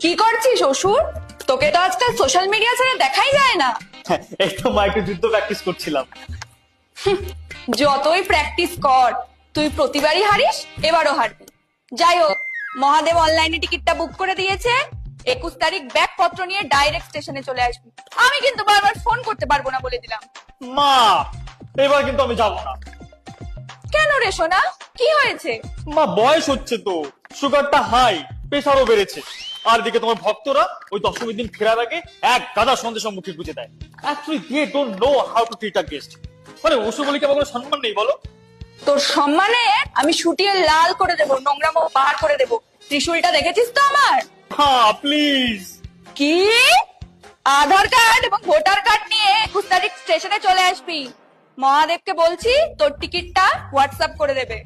কি করছিস অসুর? তোকে তো আজকাল সোশ্যাল মিডিয়া ছাড়া দেখাই যায় না। এই তো মা একটু যুদ্ধ প্র্যাকটিস করছিলাম। যতই প্র্যাকটিস কর, তুই প্রতিবারই হারিস, এবারও হারবি। যাই হোক, মহাদেব অনলাইনে টিকিটটা বুক করে দিয়েছে। 21 তারিখ ব্যাগপত্র নিয়ে ডাইরেক্ট স্টেশনে চলে আসবি। আমি কিন্তু বারবার ফোন করতে পারবো না বলে দিলাম। মা এবার কিন্তু আমি যাবো না। কেন রে সোনা, কি হয়েছে? মা বয়স হচ্ছে তো, সুগারটা হাই, প্রেশারও বেড়েছে। আর দিকে তোমার ভক্তরা ওই দশমীর দিন ফেরার আগে এক গাদা সন্দেশ মুখে গুজে দেয়। Actually they don't know how to treat a guest. মানে ওসব বলে কি আমার কোনো সম্মান নেই বলো? তোর সম্মানে আমি শুটিয়ে লাল করে দেবো, নোংরাম বার করে দেবো। ত্রিশূলটা দেখেছিস তো আমার? হ্যাঁ প্লিজ। কি? আধার কার্ড এবং ভোটার কার্ড নিয়ে 21 তারিখ স্টেশনে চলে আসবি। মহাদেবকে বলছি তোর টিকিটটা হোয়াটসঅ্যাপ করে দেবে।